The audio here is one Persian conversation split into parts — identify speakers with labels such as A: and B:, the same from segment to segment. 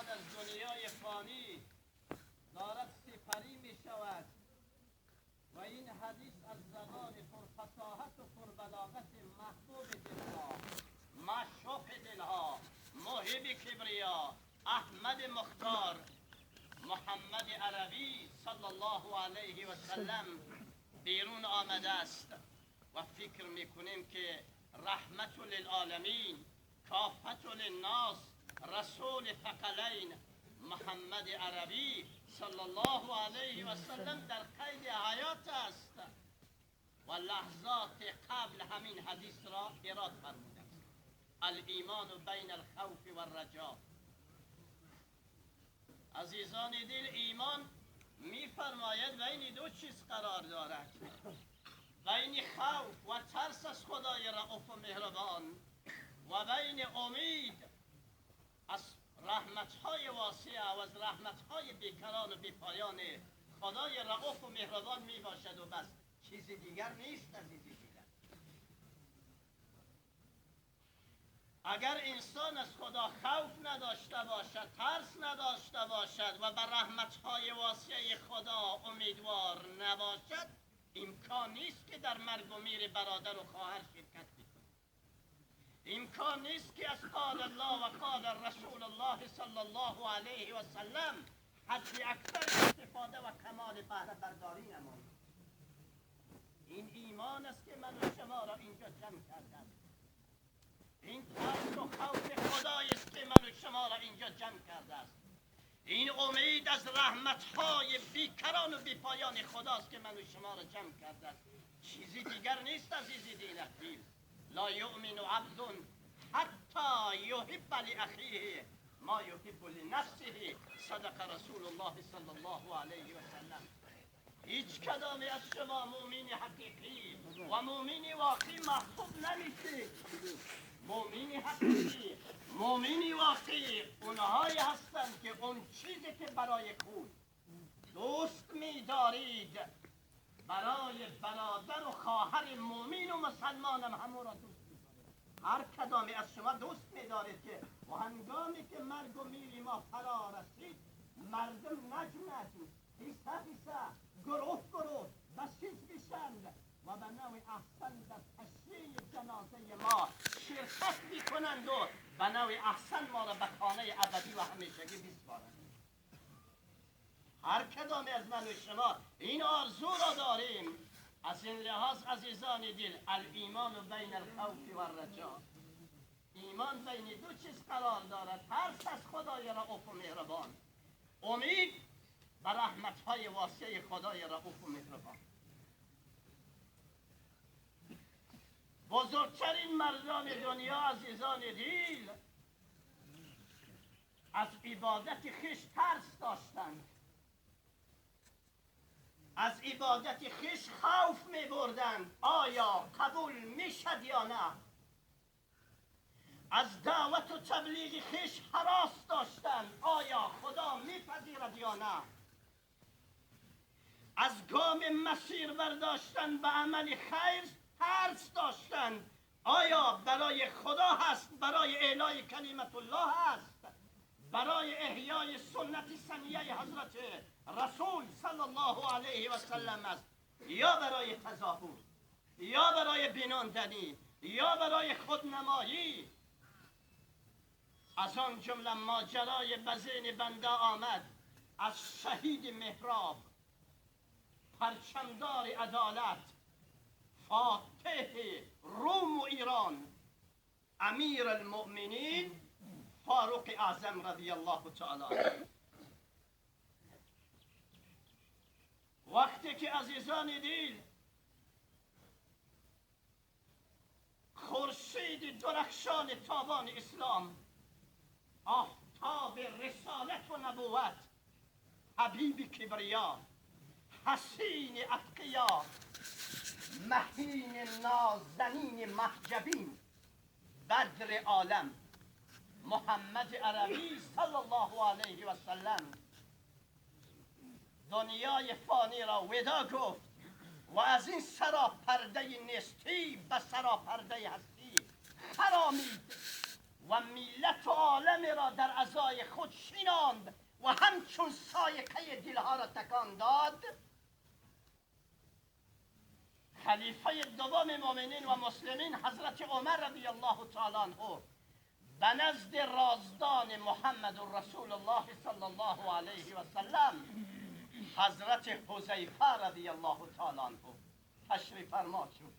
A: انسان از دنیای فانی دارد سپری می شود و این حدیث از زبان پرفصاحت و پربلاغت محبوب دلها، مشوق دلها، محب کبریا احمد مختار محمد عربی صلی الله علیه و سلم بیرون آمده است و فکر میکنیم که رحمت للعالمین، کافت للناس، رسول ثقلین محمد عربی صلی الله علیه و سلم در قید حیات است و لحظات قبل همین حدیث را ایراد فرموده است. الایمان بین الخوف و الرجا. عزیزان دل، ایمان میفرماید بین دو چیز قرار دارد، بین خوف و ترس از خدای رؤوف و مهربان و بین امید از رحمت‌های واسعه و از رحمت‌های بیکران و بیپایان خدای رؤوف و مهربان می باشد و بس، چیزی دیگر نیست عزیزی دیگر. اگر انسان از خدا خوف نداشته باشد، ترس نداشته باشد و بر رحمت‌های واسعه خدا امیدوار نباشد، امکان نیست که در مرگ و میر برادر و خواهر شرکت بکنه. امکان نیست که از قال الله و قال رسول الله صلی الله علیه و سلم حد اکثر استفاده و کمال بهره برداری نماید. این ایمان است که من و شما را اینجا جمع کرده است. این ترس و خوف خدای است که من و شما را اینجا جمع کرده است. این امید از رحمت‌های بیکران و بیپایان خداست که من و شما را جمع کرده است. چیزی دیگر نیست عزیزی دین‌اخیر. لا یؤمن عبد حتی یحب لاخیه ما یحب لنفسه، صدق رسول الله صلی الله علیه و سلم. هیچ کدام از شما مؤمن حقیقی و مؤمن واقعی محبوب نمیشه. مؤمن حقیقی، مؤمن واقعی اونهایی هستند که اون چیزی که برای خود دوست می‌دارید برای برادر و خواهر مؤمن و مسلمان هم همون را دوست می‌دارید. هر کدامی از شما دوست می‌دارید که و هنگامی که مرگ و میر ما فرا رسید، مردم نجم حیثه گروه بسیج بشند و به نوع احسن در تشییع جنازه ما شرکت میکنند و به نوع احسن ما را به خانه ابدی و همیشگی بسپارند. هر کدام از من و شما این آرزو را داریم. از این لحاظ عزیزان دل، الایمان بین الخوف و الرجا، ایمان بین دو چیز قرار دارد: ترس از خدای رؤوف و مهربان، امید به رحمت‌های واسع خدای رؤوف و مهربان. بزرگترین مردان دنیا عزیزان دل از عبادت خویش ترس داشتند، از عبادت خویش خوف می بردند آیا قبول می شد یا نه. از دعوت و تبلیغ خویش هراس داشتند آیا خدا می پذیرد یا نه. از گام مسیر برداشتن به عمل خیر ترس داشتند آیا برای خدا هست، برای اعلای کلمت الله هست، برای احیای سنت سنیه حضرت رسول صلی الله علیه و سلم است، یا برای تظاهر، یا برای بیناندنی، یا برای خودنمایی. از آن جمله ماجرای بزین بنده آمد از شهید محراب، پرچمدار عدالت، فاتح روم و ایران، امیر المؤمنین فاروق اعظم رضی الله تعالی عنه. وقتی که عزیزان دل خورشید درخشان تابان اسلام، آفتاب رسالت و نبوت، حبیب کبریا، حسین اتقیا، مهین نازنین محجبین، بدر عالم محمد عربی صلی الله علیه و سلم دنیای فانی را ودا گفت و از این سراپرده نیستی به سراپرده هستی خرامید و ملت و عالم را در ازای خود نشیناند و همچون سایقه دلها را تکان داد. خلیفه دوم مؤمنین و مسلمین حضرت عمر رضی الله تعالی عنه به نزد رازدان محمد رسول الله صلی الله علیه و سلم حضرت حذیفه رضی الله تعالی عنه تشریف فرما شد.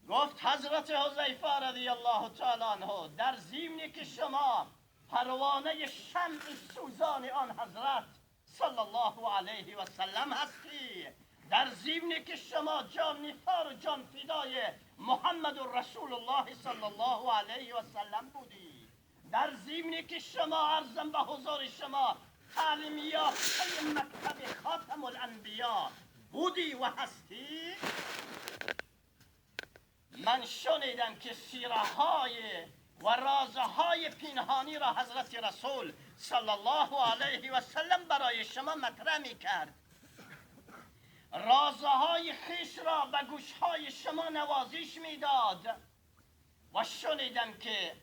A: گفت حضرت حذیفه رضی الله تعالی عنه در ضمنی که شما پروانه شمع سوزان آن حضرت صلی الله علیه و سلم هستی، در ضمنی که شما جان نثار و جان فدای محمد رسول الله صلی الله علیه و سلم بودی، در ضمنی که شما عرضم به حضور شما تعلیم یافته مکتب خاتم الانبیا بودی و هستی، من شنیدم که سیره های و رازهای پنهانی را حضرت رسول صلی الله علیه و سلم برای شما مطرح می کرد. رازهای خیش را به گوشهای شما نوازش میداد و شنیدم که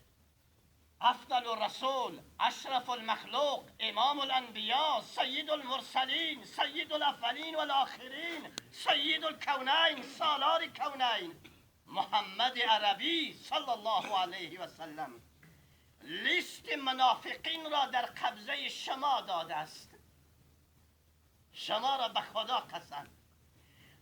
A: افضل الرسول، اشرف المخلوق، امام الانبیا، سید المرسلین، سید الاولین والآخرین، سید الکونین، سالار کونین، محمد عربی صلی الله علیه و سلم لیست منافقین را در قبضه شما داده است. شما را به خدا قسم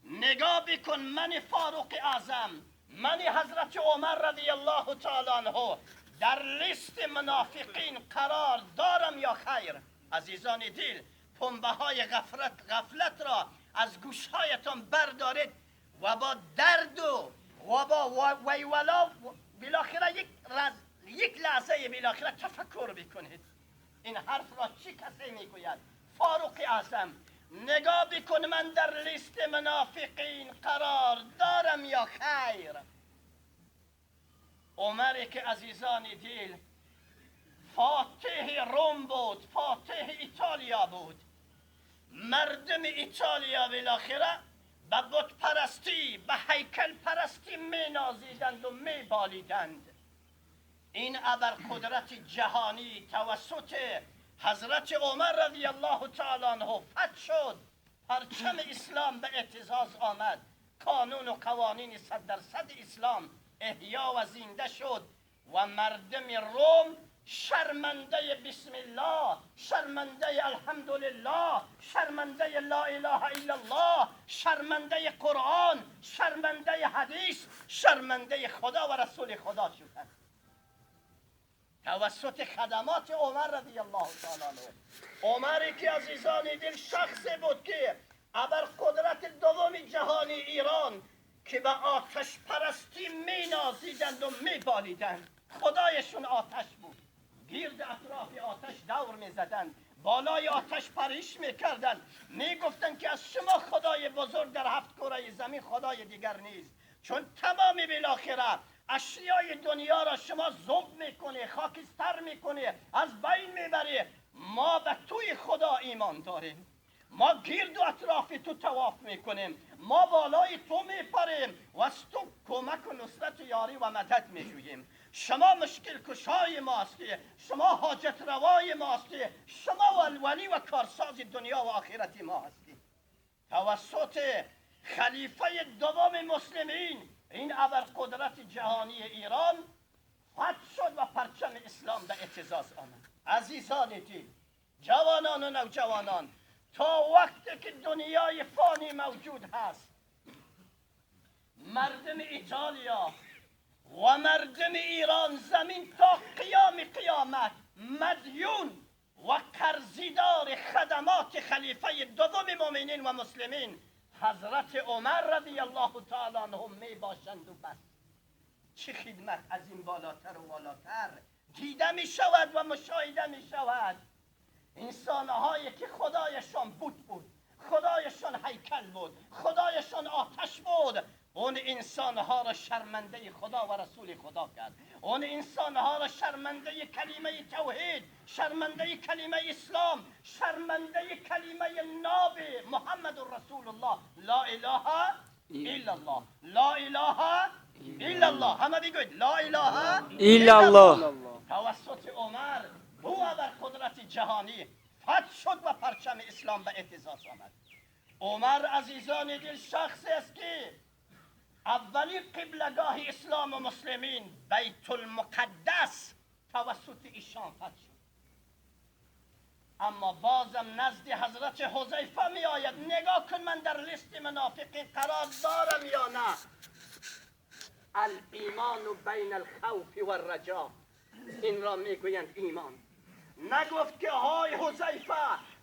A: نگاه بکن، من فاروق اعظم، من حضرت عمر رضی الله تعالی عنه در لیست منافقین قرار دارم یا خیر؟ عزیزان دل، پنبه های غفلت را از گوشهایتان بردارید و با درد و با ویولا بالاخره یک لحظه بالاخره تفکر بکنید این حرف را چی کسی میگوید. فاروق اعظم، نگاه بکن، من در لیست منافقین قرار دارم یا خیر؟ عمر که عزیزان دل فاتح روم بود، فاتح ایتالیا بود، مردم ایتالیا بالاخره به بت پرستی، به هیکل پرستی می نازیدند و می بالیدند. این ابرقدرت جهانی توسط حضرت عمر رضی الله تعالی عنه فتح شد، پرچم اسلام به اعتزاز آمد، قانون و قوانین 100% اسلام احیا و زنده شد و مردم روم شرمنده بسم الله، شرمنده الحمدلله، شرمنده لا اله الا الله، شرمنده قرآن، شرمنده حدیث، شرمنده خدا و رسول خدا شدند توسط خدمات عمر رضی الله تعالی عنه. عمر که عزیزان دل شخصی بود که ابرقدرت دوم جهانی ایران که به آتش پرستی می نازیدند و می بالیدند، خدایشون آتش بود، گرد اطراف آتش دور می زدند، بالای آتش پریش می کردند، می گفتند که از شما خدای بزرگ در 7 کره زمین خدای دیگر نیست، چون تمام بالاخره اشیای دنیا را شما ذوب میکنه، خاکستر میکنه، از بین میبره. ما به توی خدا ایمان داریم، ما گرد و اطراف تو طواف میکنیم، ما بالای تو میپریم و از تو کمک و نصرت و یاری و مدد میجوییم. شما مشکل کشای ما هستی، شما حاجت روای ما هستی، شما ولی و کارساز دنیا و آخرت ما هستی. توسط خلیفه دوم مسلمین این ابرقدرت جهانی ایران فتح شد و پرچم اسلام به اعتزاز آمد. عزیزان دل، جوانان و نوجوانان، تا وقتی که دنیای فانی موجود هست، مردم ایتالیا و مردم ایران زمین تا قیام قیامت مدیون و قرضیدار خدمات خلیفه دوم مؤمنین و مسلمین حضرت عمر رضی الله تعالی عنه می باشند و بس. چه خدمت از این بالاتر و بالاتر دیده می شود و مشاهده می شود. انسانهایی که خدایشان بود، خدایشان هیکل بود، خدایشان آتش بود، اون انسانها را شرمنده خدا و رسول خدا کرد. اون انسانها را شرمنده کلمه توحید، شرمنده کلمه اسلام، شرمنده کلمه ناب محمد رسول الله، لا اله الا الله، لا اله الا الله. همه بگوید لا اله الا الله. توسط عمر جهانی فتح شد و پرچم اسلام به اهتزاز آمد. عمر عزیزان دل شخصی است که اولی قبلگاه اسلام و مسلمین بیت المقدس توسط ایشان فتح شد. اما بازم نزد حضرت حذیفه می آید. نگاه کن من در لیست منافقین قرار دارم یا نه. الایمان بین الخوف و الرجا، این را می گویند ایمان. نگفت که های حذیفه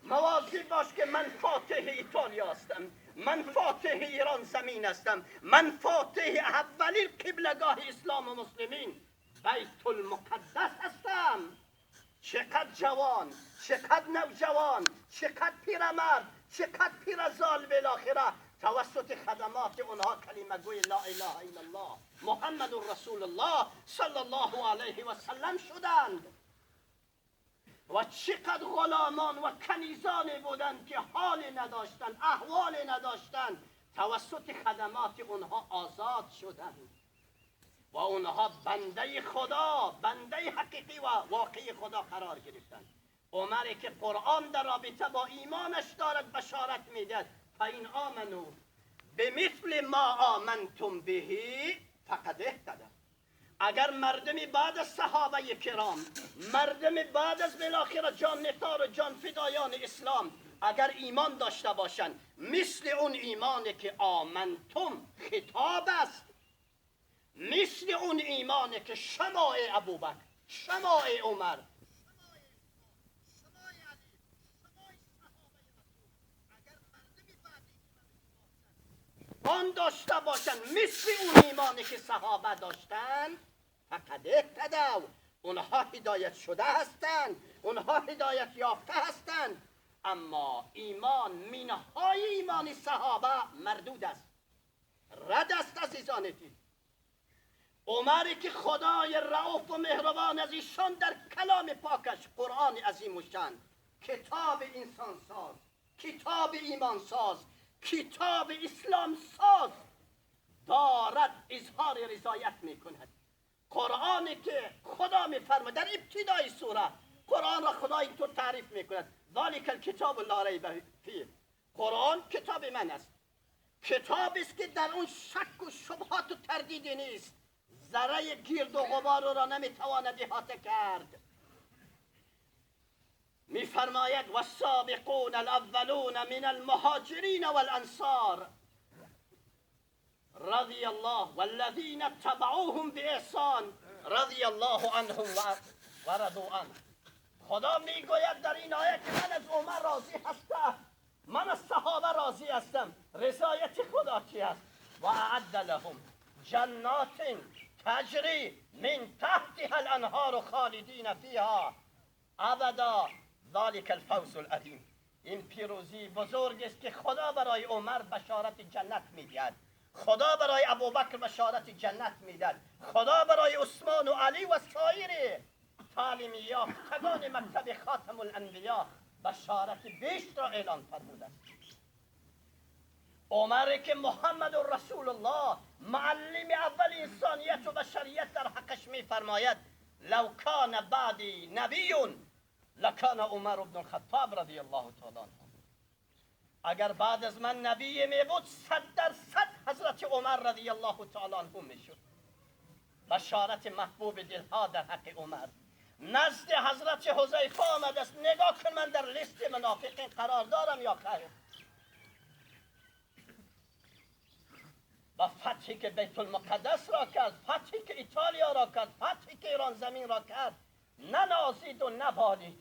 A: مواظب باش که من فاتح ایتالیا هستم، من فاتح ایران زمین هستم، من فاتح اولین قبلگاه اسلام و مسلمین بیت المقدس هستم. چقدر جوان، چقدر نوجوان، چقدر پیرمرد، چقدر پیرزال بالاخره توسط خدمات اونها کلمه گوی لا اله الا الله محمد رسول الله صلی الله علیه و سلم شدند. و چقدر غلامان و کنیزانی بودند که حالی نداشتند، احوالی نداشتند، توسط خدمات اونها آزاد شدند و اونها بنده خدا، بنده حقیقی و واقعی خدا قرار گرفتند. عمری که قرآن در رابطه با ایمانش دارد بشارت میدهد فإن آمنوا بمثل ما آمنتم به فقد اهتدوا. اگر مردمی بعد از صحابه کرام، مردمی بعد از بالاخره جان نثار و جان فدایان اسلام اگر ایمان داشته باشند مثل اون ایمانی که آمنتم خطاب است، مثل اون ایمانی که شماع ابوبکر، شماع عمر، آن داشته باشند، مثل اون ایمانی که صحابه داشتند فقد اهتدوا، اونها هدایت شده هستند، اونها هدایت یافته هستند. اما ایمان، مینهای ایمان صحابه مردود است، رد است عزیزان دین. عمری که خدای رؤوف و مهربان از ایشان در کلام پاکش قرآن عظیم و شان، کتاب انسان ساز، کتاب ایمان ساز، کتاب اسلام ساز دارد اظهار رضایت می کند. قرآنی که خدا می فرماید در ابتدای سوره، قرآن را خدا اینطور تعریف می کند ذالک الکتاب لا ریب فیه، قرآن کتاب من است، کتابی است که در اون شک و شبهات و تردیدی نیست، ذره گرد و غبار را نمیتواند احاطه کرد. میفرماید والسابقون الاولون من المهاجرین والانصار رضی الله والذین تبعوهم باحسان رضی الله عنهم و رضوا عنه. خدا میگوید در این آیه که من از عمر راضی هستم، من از صحابه راضی هستم. رضایت خدا چی است؟ و اعد لهم جنات تجری من تحتها الانهار خالدین فیها ابدا ذلك الفوز العظیم. این پیروزی بزرگ است که خدا برای عمر بشارت جنت میدهد، خدا برای ابوبکر بشارت جنت میدهد، خدا برای عثمان و علی و سایر تعلیم یافتگان مکتب خاتم الانبیا بشارت بهشت را اعلان فرموده است. عمر که محمد رسول الله معلم اول انسانیت و بشریت در حقش میفرماید لو کان بعدی نبی لکان عمر بن الخطاب رضی الله تعالی عنه. اگر بعد از من نبی می بود 100% حضرت عمر رضی الله تعالی عنه میشد. بشارت محبوب دلها در حق عمر نزد حضرت حذیفه آمد است. نگاه کن من در لیست منافقین قرار دارم یا خیر. و فتحی که بیت المقدس را کرد، فتحی که ایتالیا را کرد، فتحی که ایران زمین را کرد، ننازید و نبالید،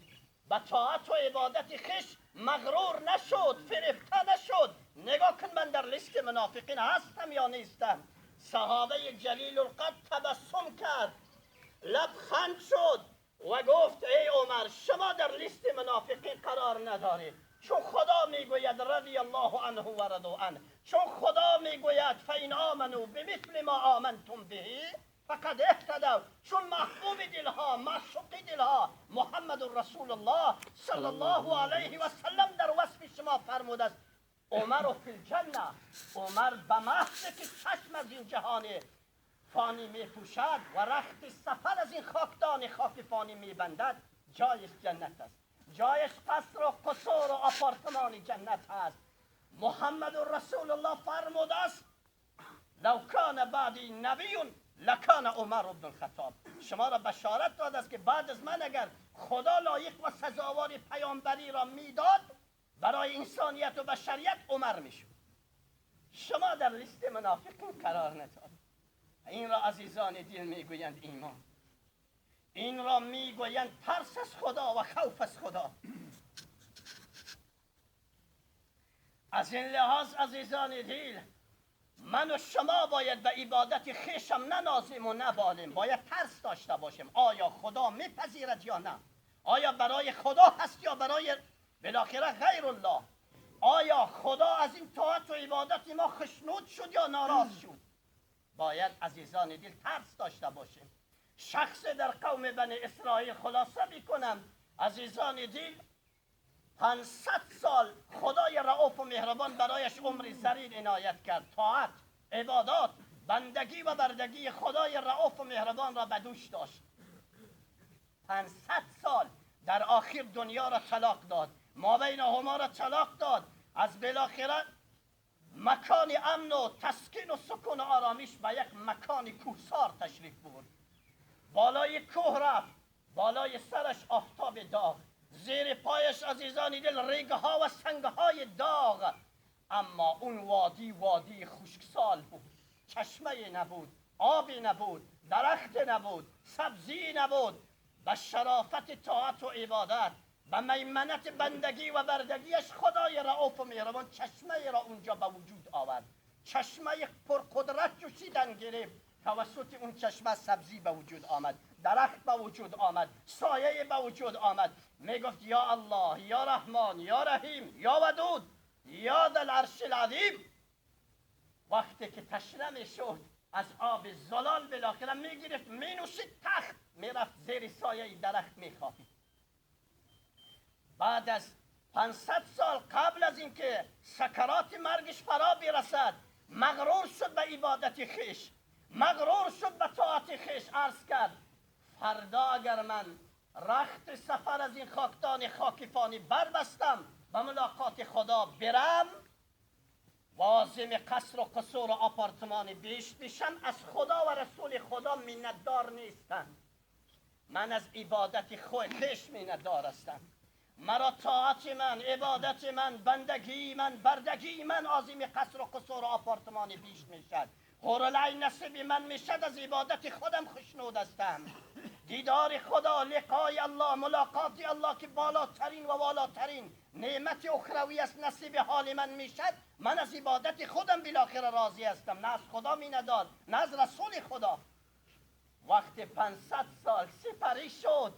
A: به طاعت و عبادت خش مغرور نشد، فریفته نشد. نگاه کن من در لیست منافقین هستم یا نیستم. صحابه جلیل القدر تبسم کرد، لبخند شد و گفت ای عمر شما در لیست منافقین قرار ندارید، چون خدا میگوید رضی الله عنه و رضوا عنه، چون خدا میگوید فإن آمنوا بمثل ما آمنتم به فقد اهتدوا، چون محبوب دلها، معشوق دلها محمد رسول الله صلی الله علیه و سلم در وصف شما فرموده است عمر فی الجنه. عمر به محض که چشم از این جهان فانی می پوشد و رخت سفر از این خاکدان خاک فانی می بندد جایش جنت است. جایش قصر و قصور و آپارتمانی جنت هست. محمد رسول الله فرموده است لو کان بعدی نبی لکان عمر بن الخطاب. شما را بشارت داده است که بعد از من اگر خدا لایق و سزاوار پیامبری را میداد برای انسانیت و بشریت عمر میشد. شما در لیست منافقین قرار ندارید. این را عزیزان دل میگویند ایمان، این را میگویند ترس از خدا و خوف از خدا. از این لحاظ عزیزان دل من و شما باید به عبادت خویشم ننازیم و نبالیم، باید ترس داشته باشیم آیا خدا میپذیرد یا نه، آیا برای خدا هست یا برای بالاخره غیر الله، آیا خدا از این طاعت و عبادت ما خشنود شد یا ناراض شد. باید عزیزان دل ترس داشته باشیم. شخص در قوم بنی اسرائیل خلاصه میکنم عزیزان دل 500 سال خدای رؤوف و مهربان برایش عمر زرین عنایت کرد، طاعت، عبادات، بندگی و بردگی خدای رؤوف و مهربان را به دوش داشت. 500 سال در آخر دنیا را طلاق داد، مابینهما را طلاق داد، از بالاخره مکان امن و تسکین و سکون و آرامش به یک مکان کوهسار تشریف برد. بالای کوه رفت، بالای سرش آفتاب داغ، زیر پایش عزیزان دل ریگه ها و سنگ های داغ، اما اون وادی خشکسال بود، چشمه نبود، آبی نبود، درخت نبود، سبزی نبود. به شرافت طاعت و عبادت، به میمنت بندگی و بردگیش خدای رؤوف و مهربان چشمه را اونجا به وجود آورد. چشمه پرقدرت جوشیدن گرفت، توسط اون چشمه سبزی به وجود آمد، درخت به وجود آمد، سایه به وجود آمد. میگفت یا الله، یا رحمان، یا رحیم، یا ودود، یا ذا العرش العظیم. وقتی که تشنه میشد از آب زلال بالاخره میگرفت مینوشید، تخت میرفت زیر سایه درخت میخوابید. بعد از 500 سال قبل از اینکه سکرات مرگش فرا برسد مغرور شد به عبادت خویش، مغرور شد به طاعت خویش. عرض کرد فردا اگر من رخت سفر از این خاکدان خاکفانی بربستم به ملاقات خدا برم، واظم قصر و قصور و آپارتمان بیش میشم، از خدا و رسول خدا منتدار نیستم. من از عبادت خویش منتدار هستم. مرا طاعت من، عبادت من، بندگی من، بردگی من عظیم قصر و قصور و آپارتمان بیش میشد. حورالعین نصیب من میشد، از عبادت خودم خشنود هستم. دیدار خدا، لقای الله، ملاقات الله که بالاترین و والاترین نعمت اخروی است نصیب حال من میشد، من از عبادت خودم بالاخره راضی هستم، نه از خدا مینداد نه از رسول خدا. وقت 500 سال سپری شد،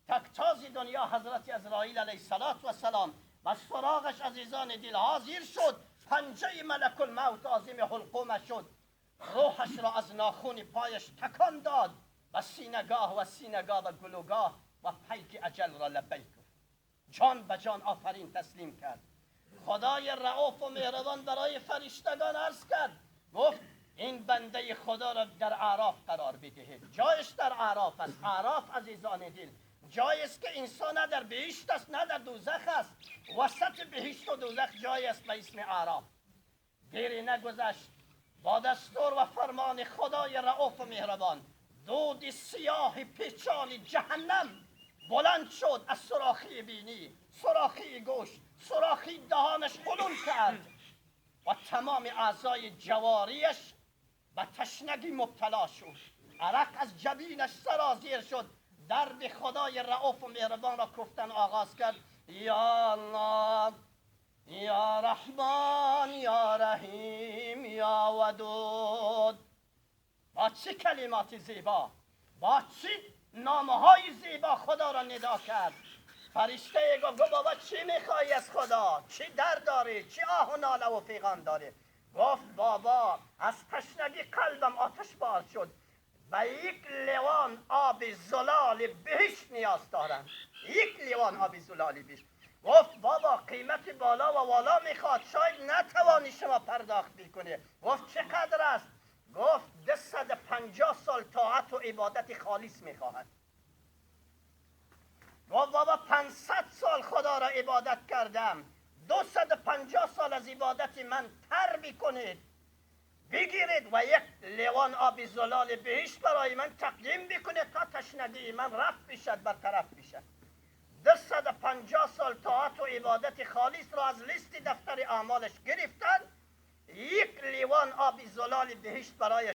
A: تکتاز دنیا حضرت عزرائیل علیه السلام و سراغش عزیزان دل حاضر شد، پنجه ملک الموت عظیم حلقوم شد، روحش را از ناخون پایش تکان داد و سینگاه و گلوگاه و پیک اجل را لبیک گفت، جان به جان آفرین تسلیم کرد. خدای رؤوف و مهربان برای فرشتگان عرض کرد، گفت این بنده خدا را در اعراف قرار بدهید. جایش در اعراف است. اعراف عزیزان دل جایی است که انسان نه در بهشت است نه در دوزخ است، وسط بهشت و دوزخ جایی است به اسم اعراف. دیری نگذشت، با دستور و فرمان خدای رؤوف و مهربان دود سیاه پیچان جهنم بلند شد، از سوراخی بینی، سوراخی گوش، سوراخی دهانش قلون کرد و تمام اعضای جواریش به تشنگی مبتلا شد، عرق از جبینش سرازیر شد. درد خدای رؤوف و مهربان را گفتن آغاز کرد، یا الله، یا رحمان، یا رحیم، یا ودود. با چه کلمات زیبا، با چه نامهای زیبا خدا را ندا کرد. فرشته گفت بابا چی میخوایی از خدا؟ چی درد داری؟ چی آه و ناله و فیغان داری؟ گفت بابا از تشنگی قلبم آتش باز شد، به یک لیوان آب زلال بهشت نیاز دارم، یک لیوان آب زلال بهشت. گفت بابا قیمت بالا و والا میخواد، شاید نتوانی شما پرداخت بکنی. گفت چقدر است؟ گفت 250 سال طاعت و عبادت خالص میخواهد. گفت بابا 500 سال خدا را عبادت کردم، 250 سال از عبادت من تر میکنید، بگیرید و یک لیوان آب زلال بهشت برای من تقدیم بکنید تا تشنگی من رفت بشد، برطرف بشد. 250 سال طاعت و عبادت خالص را از لیست دفتر اعمالش گرفتن، یک لیوان آب زلال بهشت برای